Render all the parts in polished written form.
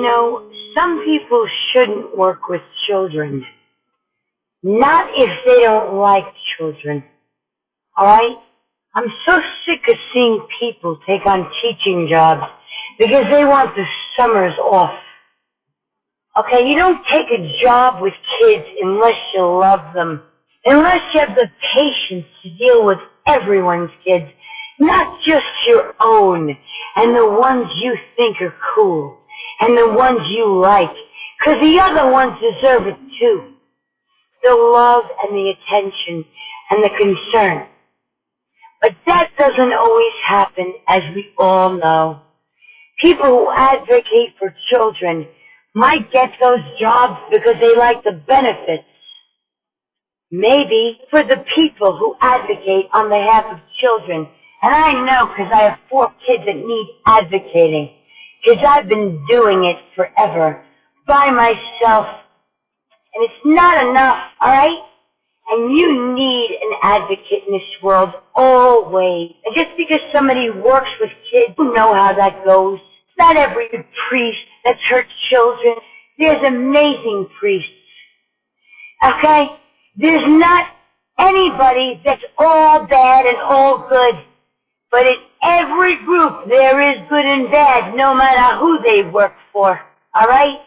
You know, some people shouldn't work with children. Not if they don't like children. Alright? I'm so sick of seeing people take on teaching jobs because they want the summers off. Okay, you don't take a job with kids unless you love them. Unless you have the patience to deal with everyone's kids, not just your own, and the ones you think are cool, and the ones you like, because the other ones deserve it too. The love and the attention and the concern. But that doesn't always happen, as we all know. People who advocate for children might get those jobs because they like the benefits. Maybe for the people who advocate on behalf of children. And I know because I have 4 kids that need advocating. Because I've been doing it forever. By myself. And it's not enough, alright? And you need an advocate in this world, always. And just because somebody works with kids, you know how that goes. It's not every priest that's hurt children. There's amazing priests. Okay? There's not anybody that's all bad and all good. But in every group, there is good and bad, no matter who they work for. Alright?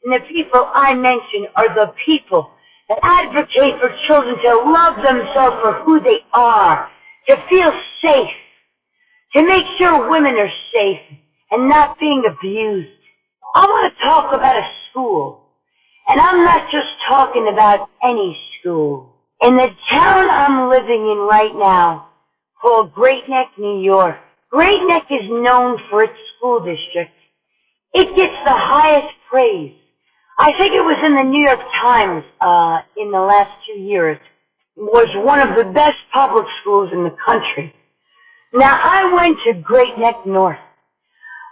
And the people I mention are the people that advocate for children to love themselves for who they are, to feel safe, to make sure women are safe and not being abused. I want to talk about a school, and I'm not just talking about any school. In the town I'm living in right now, called Great Neck, New York, Great Neck is known for its school district. It gets the highest praise. I think it was in the New York Times in the last 2 years. It was one of the best public schools in the country. Now, I went to Great Neck North.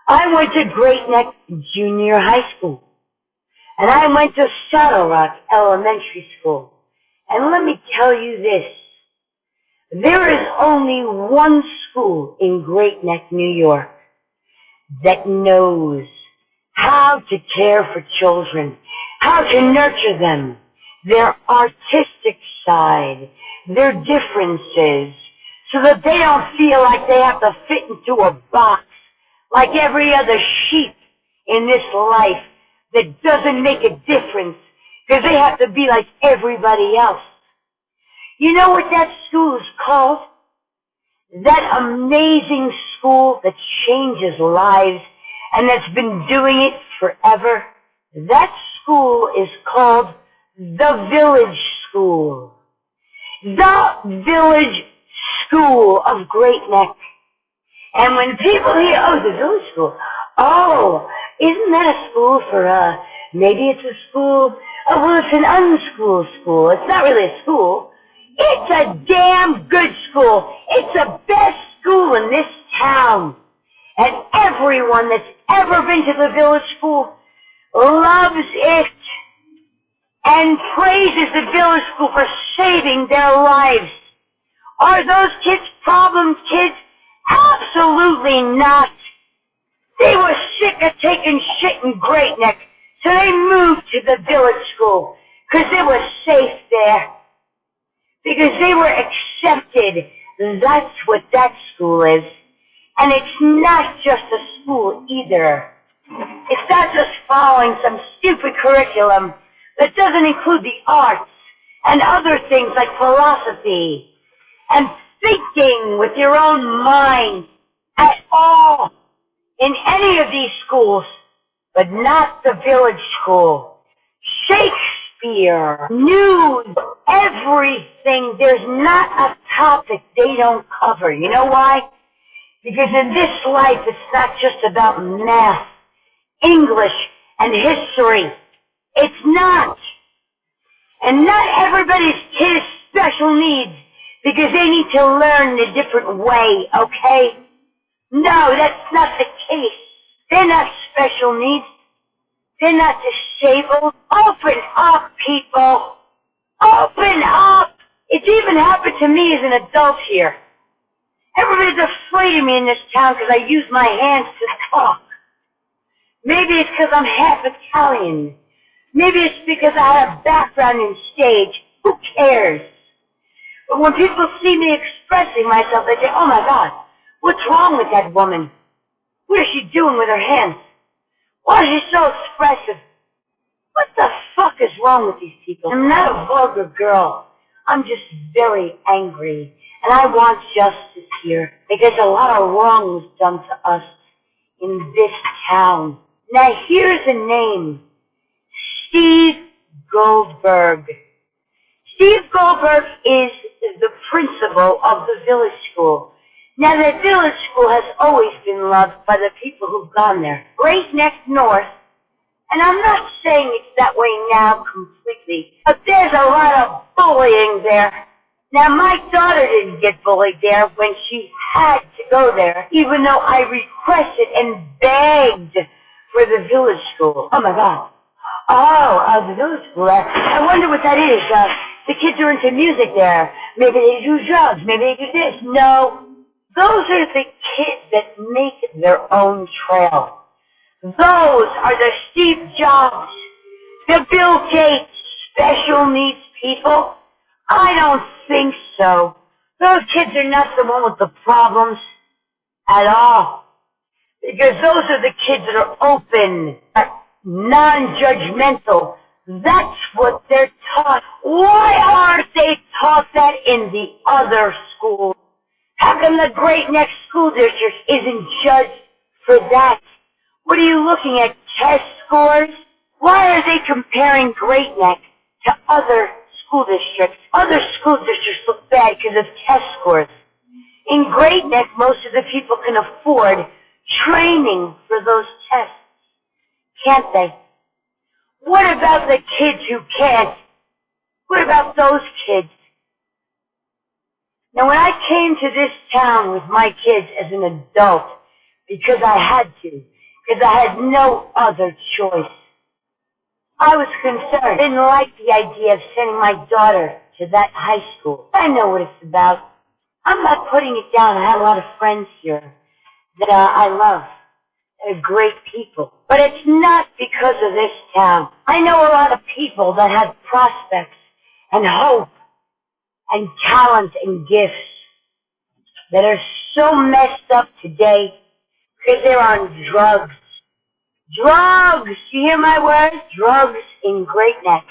I went to Great Neck Junior High School. And I went to Saddle Rock Elementary School. And let me tell you this. There is only one school in Great Neck, New York that knows how to care for children, how to nurture them, their artistic side, their differences, so that they don't feel like they have to fit into a box like every other sheep in this life that doesn't make a difference because they have to be like everybody else. You know what that school is called? That amazing school that changes lives and that's been doing it forever. That school is called the Village School. The Village School of Great Neck. And when people hear, oh, the Village School, oh, isn't that a school for, maybe it's a school, oh, well, it's an unschooled school. It's not really a school. It's a damn good school. It's the best school in this town. And everyone that's ever been to the Village School loves it and praises the Village School for saving their lives. Are those kids problem kids? Absolutely not. They were sick of taking shit in Great Neck, so they moved to the Village School because they were safe there. Because they were accepted. That's what that school is. And it's not just a school either. It's not just following some stupid curriculum that doesn't include the arts and other things like philosophy and thinking with your own mind at all in any of these schools, but not the Village School. Shakespeare, news, everything. There's not a topic they don't cover. You know why? Because in this life, it's not just about math, English, and history. It's not. And not everybody's kid is special needs because they need to learn in a different way, okay? No, that's not the case. They're not special needs. They're not disabled. Open up, people. Open up. It's even happened to me as an adult here. Everybody's afraid of me in this town because I use my hands to talk. Maybe it's because I'm half Italian. Maybe it's because I had a background in stage. Who cares? But when people see me expressing myself, they say, oh my God, what's wrong with that woman? What is she doing with her hands? Why is she so expressive? What the fuck is wrong with these people? I'm not a vulgar girl. I'm just very angry. And I want justice here because a lot of wrong was done to us in this town. Now here's a name. Steve Goldberg. Steve Goldberg is the principal of the village school. Now the village school has always been loved by the people who've gone there. Right next north, and I'm not saying it's that way now completely, but there's a lot of bullying there. Now my daughter didn't get bullied there when she had to go there, even though I requested and begged for the village school. Oh my God. Oh, the village school. I wonder what that is. The kids are into music there. Maybe they do drugs. Maybe they do this. No. Those are the kids that make their own trail. Those are the Steve Jobs, the Bill Gates special needs people. I don't think so. Those kids are not the one with the problems at all. Because those are the kids that are open, non-judgmental. That's what they're taught. Why aren't they taught that in the other schools? How come the Great Neck School District isn't judged for that? What are you looking at, test scores? Why are they comparing Great Neck to other school districts? Other school districts look bad because of test scores. In Great Neck, most of the people can afford training for those tests, can't they? What about the kids who can't? What about those kids? Now, when I came to this town with my kids as an adult, because I had to, because I had no other choice, I was concerned. I didn't like the idea of sending my daughter to that high school. I know what it's about. I'm not putting it down. I have a lot of friends here that I love. They're great people. But it's not because of this town. I know a lot of people that have prospects and hope and talent and gifts that are so messed up today because they're on drugs. Drugs! You hear my words? Drugs in Great Neck.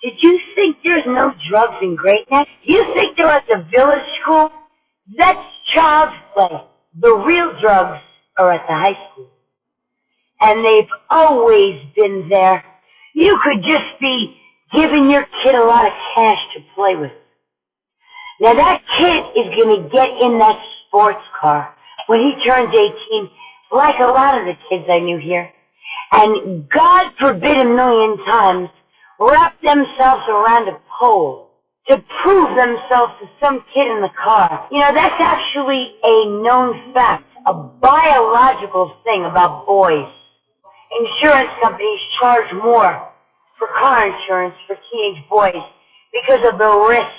Did you think there's no drugs in Great Neck? You think they're at the village school? That's child's play. The real drugs are at the high school. And they've always been there. You could just be giving your kid a lot of cash to play with. Now that kid is going to get in that sports car when he turns 18, like a lot of the kids I knew here. And God forbid a million times, wrap themselves around a pole to prove themselves to some kid in the car. You know, that's actually a known fact, a biological thing about boys. Insurance companies charge more for car insurance for teenage boys because of the risk.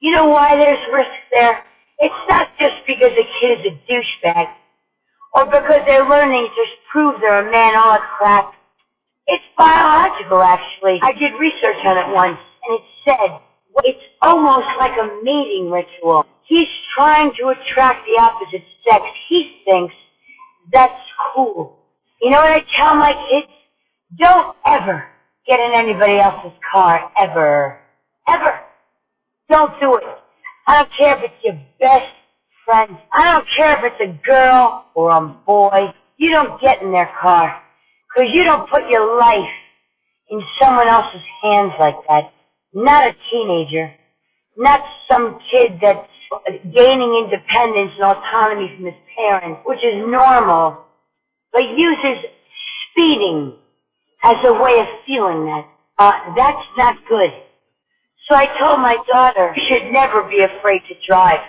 You know why there's risk there? It's not just because the kid is a douchebag or because they're learning to prove they're a man, all that crap. It's biological, actually. I did research on it once, and it said it's almost like a mating ritual. He's trying to attract the opposite sex. He thinks that's cool. You know what I tell my kids? Don't ever get in anybody else's car, ever. Ever. Don't do it. I don't care if it's your best friend. I don't care if it's a girl or a boy. You don't get in their car. Because you don't put your life in someone else's hands like that. Not a teenager. Not some kid that's gaining independence and autonomy from his parents, which is normal, but uses speeding as a way of feeling that. That's not good. So I told my daughter, you should never be afraid to drive.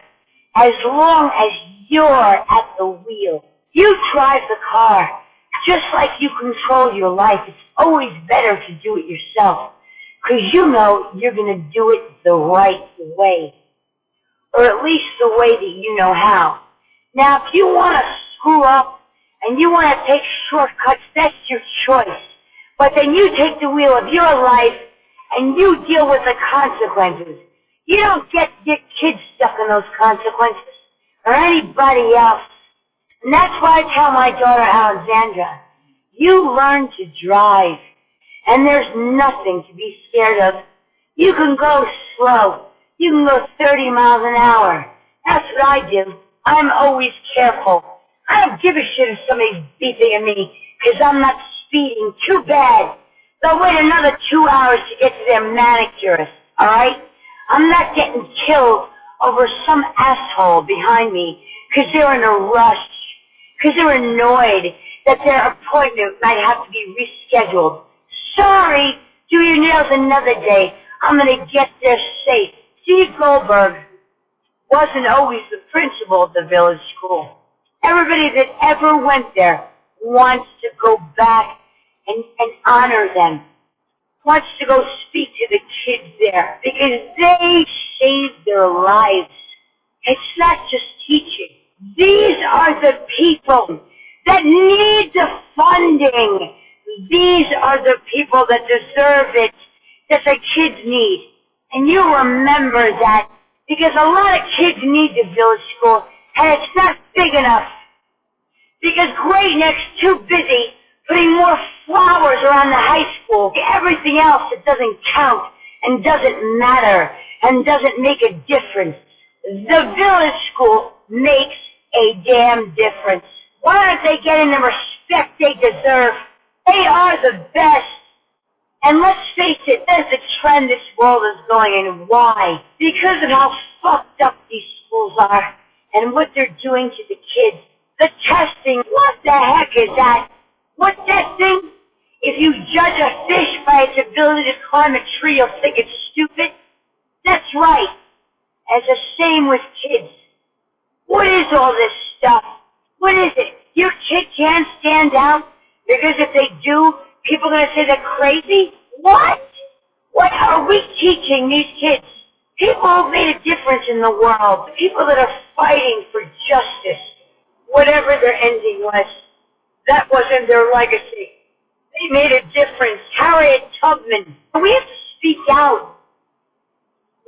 As long as you're at the wheel. You drive the car. Just like you control your life, it's always better to do it yourself. Because you know you're going to do it the right way. Or at least the way that you know how. Now, if you want to screw up and you want to take shortcuts, that's your choice. But then you take the wheel of your life and you deal with the consequences. You don't get your kids stuck in those consequences, or anybody else. And that's why I tell my daughter Alexandra, you learn to drive, and there's nothing to be scared of. You can go slow. You can go 30 miles an hour. That's what I do. I'm always careful. I don't give a shit if somebody's beeping at me, because I'm not speeding. Too bad. They'll wait another 2 hours to get to their manicurist, all right? I'm not getting killed over some asshole behind me because they're in a rush, because they're annoyed that their appointment might have to be rescheduled. Sorry, do your nails another day. I'm going to get there safe. Steve Goldberg wasn't always the principal of the village school. Everybody that ever went there wants to go back and honor them. Wants to go speak to the kids there because they saved their lives. It's not just teaching. These are the people that need the funding. These are the people that deserve it, that the kids need. And you remember that because a lot of kids need the village school and it's not big enough. Because Great Neck's too busy putting more flowers around the high school. Everything else that doesn't count and doesn't matter and doesn't make a difference. The village school makes a damn difference. Why aren't they getting the respect they deserve? They are the best. And let's face it, there's a trend this world is going in. Why? Because of how fucked up these schools are and what they're doing to the kids. The testing, what the heck is that? What's that thing? If you judge a fish by its ability to climb a tree, you'll think it's stupid. That's right. And it's the same with kids. What is all this stuff? What is it? Your kid can't stand out because if they do, people are going to say they're crazy? What? What are we teaching these kids? People who made a difference in the world. People that are fighting for justice. Whatever their ending was, that wasn't their legacy. They made a difference. Harriet Tubman. We have to speak out.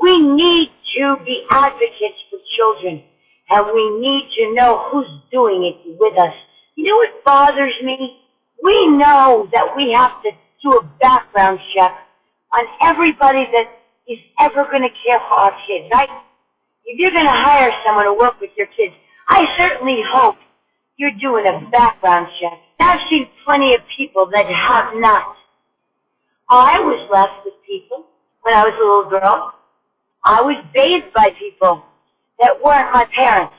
We need to be advocates for children, and we need to know who's doing it with us. You know what bothers me? We know that we have to do a background check on everybody that is ever going to care for our kids, right? If you're going to hire someone to work with your kids, I certainly hope you're doing a background check. I've seen plenty of people that have not. I was left with people when I was a little girl. I was bathed by people that weren't my parents,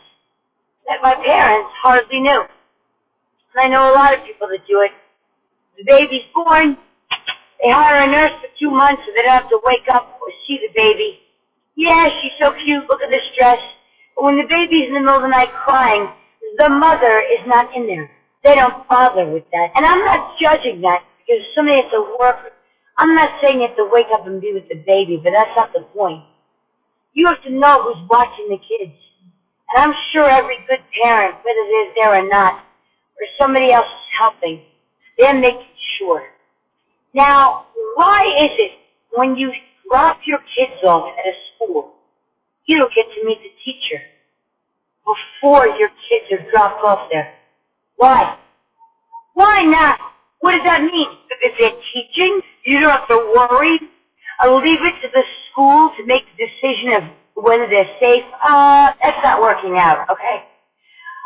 that my parents hardly knew. And I know a lot of people that do it. The baby's born, they hire a nurse for 2 months so they don't have to wake up or see the baby. Yeah, she's so cute, look at this dress. But when the baby's in the middle of the night crying, the mother is not in there. They don't bother with that. And I'm not judging that because somebody has to work. I'm not saying you have to wake up and be with the baby, but that's not the point. You have to know who's watching the kids. And I'm sure every good parent, whether they're there or not, or somebody else is helping, they're making sure. Now, why is it when you drop your kids off at a school, you don't get to meet the teacher before your kids are dropped off there? Why? Why not? What does that mean? If they're teaching, you don't have to worry. I'll leave it to the school to make the decision of whether they're safe. That's not working out, okay?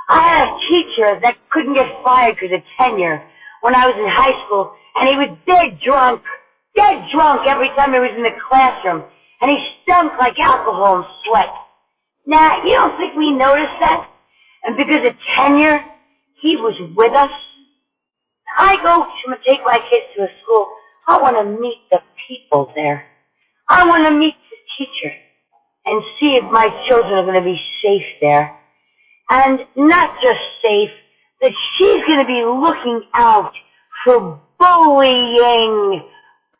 I had a teacher that couldn't get fired because of tenure when I was in high school, and he was dead drunk every time he was in the classroom, and he stunk like alcohol and sweat. Now, you don't think we noticed that? And because of tenure, he was with us. I go to take my kids to a school. I want to meet the people there. I want to meet the teacher and see if my children are going to be safe there. And not just safe, that she's going to be looking out for bullying.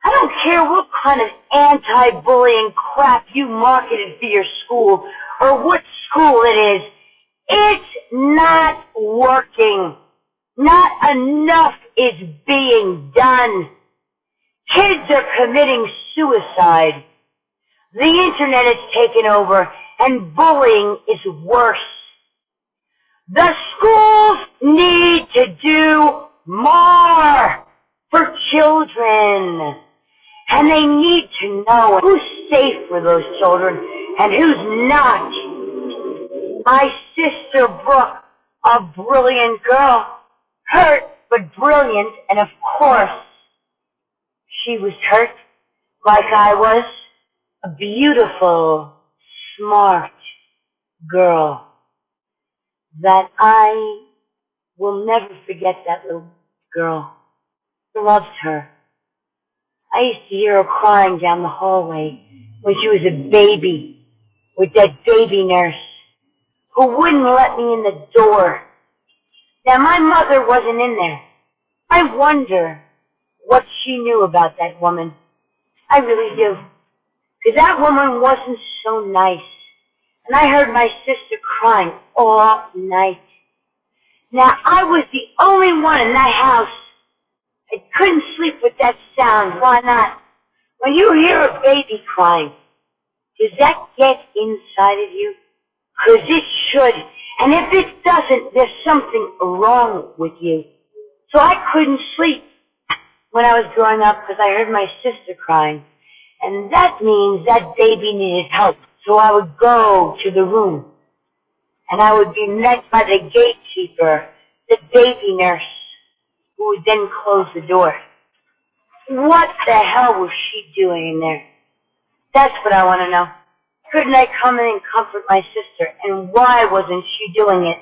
I don't care what kind of anti-bullying crap you marketed for your school or what school it is. It's not working. Not enough is being done. Kids are committing suicide. The internet is taken over, and bullying is worse. The schools need to do more for children. And they need to know who's safe for those children and who's not. My sister Brooke, a brilliant girl, hurt but brilliant, and of course, she was hurt like I was, a beautiful, smart girl that I will never forget. That little girl. I loved her. I used to hear her crying down the hallway when she was a baby with that baby nurse who wouldn't let me in the door. Now, my mother wasn't in there. I wonder what she knew about that woman. I really do. Because that woman wasn't so nice. And I heard my sister crying all night. Now, I was the only one in that house. I couldn't sleep with that sound. Why not? When you hear a baby crying, does that get inside of you? Because it should. And if it doesn't, there's something wrong with you. So I couldn't sleep when I was growing up because I heard my sister crying. And that means that baby needed help. So I would go to the room. And I would be met by the gatekeeper, the baby nurse, who would then close the door. What the hell was she doing in there? That's what I want to know. Couldn't I come in and comfort my sister? And why wasn't she doing it?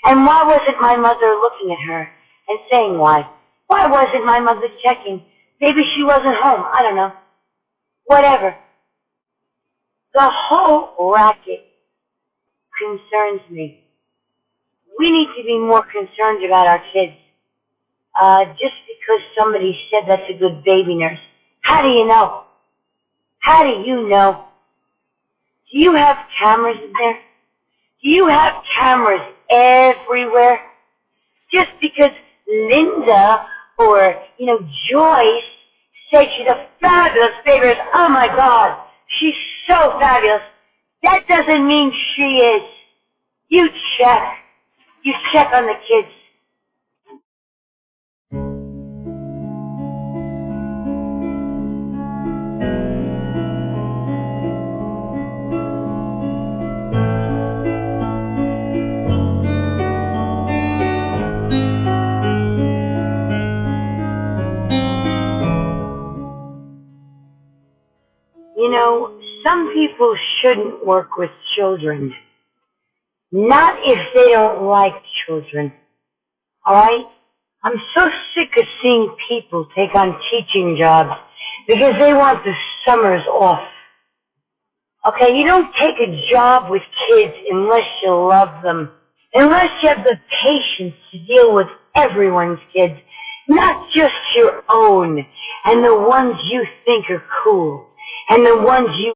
And why wasn't my mother looking at her and saying why? Why wasn't my mother checking? Maybe she wasn't home. I don't know. Whatever. The whole racket concerns me. We need to be more concerned about our kids. Just because somebody said that's a good baby nurse. How do you know? How do you know? Do you have cameras in there? Do you have cameras everywhere? Just because Linda or, Joyce said she's a fabulous baby nurse, oh my God, she's so fabulous, that doesn't mean she is. You check. You check on the kids. Some people shouldn't work with children. Not if they don't like children. Alright? I'm so sick of seeing people take on teaching jobs because they want the summers off. Okay, you don't take a job with kids unless you love them. Unless you have the patience to deal with everyone's kids, not just your own, and the ones you think are cool, and the ones you